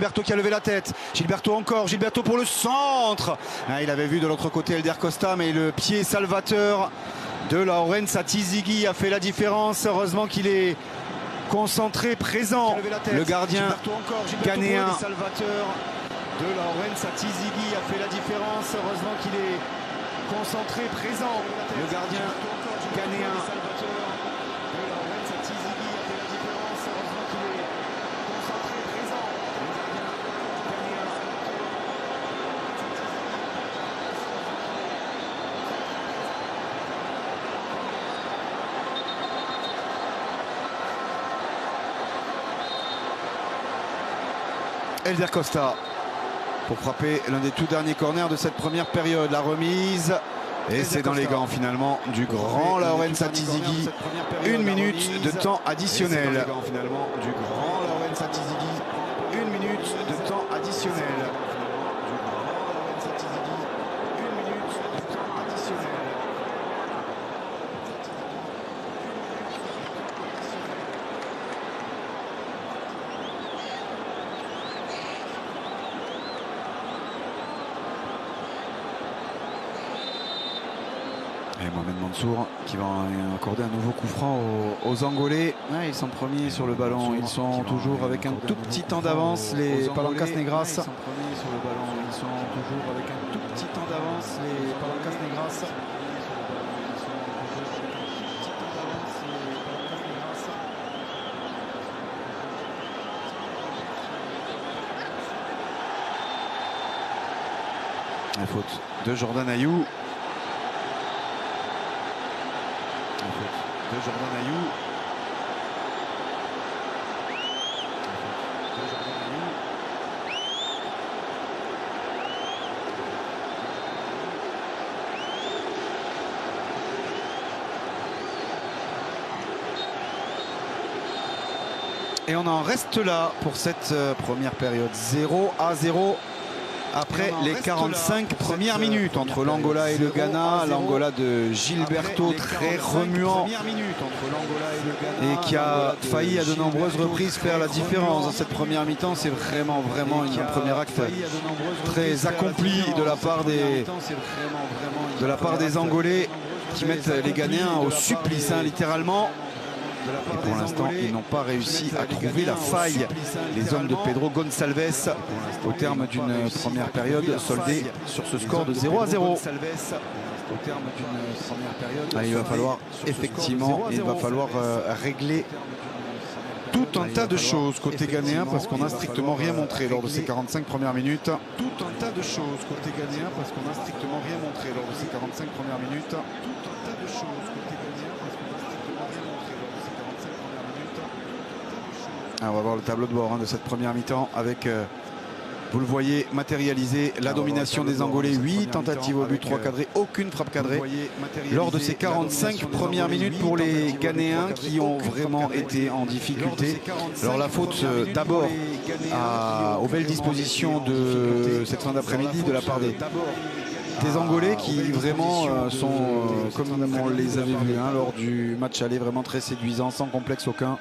Gilberto qui a levé la tête. Gilberto encore. Gilberto pour le centre. Ah, il avait vu de l'autre côté Elder Costa, mais le pied salvateur de Laurens Atizigi a fait la différence. Heureusement qu'il est concentré, présent. Le gardien ghanéen de Laurens Atizigi a fait la différence. Heureusement qu'il est concentré, présent. Le gardien ghanéen de Laurens Atizigi a fait la différence. Heureusement qu'il est concentré, présent. Le gardien ghanéen. Elder Costa pour frapper l'un des tout derniers corners de cette première période. La remise, et c'est dans les gants finalement du grand Laurens Atizigi. 1 minute de temps additionnel. 1 minute de temps additionnel. Et Mohamed Mansour qui va accorder un nouveau coup franc aux Angolais. Ouais, ils sont premiers sur le ballon. Ils sont toujours avec un tout petit temps d'avance, les Palancas Negras. Ils sont premiers sur le ballon. Ils sont toujours avec un tout petit temps d'avance, les Palancas Negras. La faute de Jordan Ayew. De Jordan Ayew. Et on en reste là pour cette première période. 0-0 après les 45 premières minutes entre l'Angola et le Ghana. L'Angola de Gilberto, très remuant et qui a failli à de nombreuses reprises faire la différence dans cette première mi-temps. C'est vraiment un premier acte très accompli de la part des Angolais qui mettent les Ghanéens au supplice, hein, littéralement. Et pour l'instant, ils n'ont pas réussi à trouver la faille. Les hommes de Pedro Gonçalves au terme d'une première période soldée sur ce score de 0-0. Il va falloir effectivement, régler tout un tas de choses côté ghanéen parce qu'on n'a strictement rien montré lors de ces 45 premières minutes. Tout un tas de choses côté ghanéen parce qu'on n'a strictement rien montré lors de ces 45 premières minutes. Tout un tas de choses côté ghanéen parce qu'on n'a strictement rien montré lors de ces 45 premières minutes. On va voir le tableau de bord de cette première mi-temps avec, vous le voyez, matérialisé la domination des Angolais. 8 tentatives au but, 3 cadrés, aucune frappe cadrée lors de ces 45 premières minutes pour les Ghanéens qui ont vraiment été en difficulté. Alors la faute d'abord aux belles dispositions de cette fin d'après-midi de la part des Angolais qui vraiment sont, comme on les avait vus lors du match aller, vraiment très séduisants, sans complexe aucun.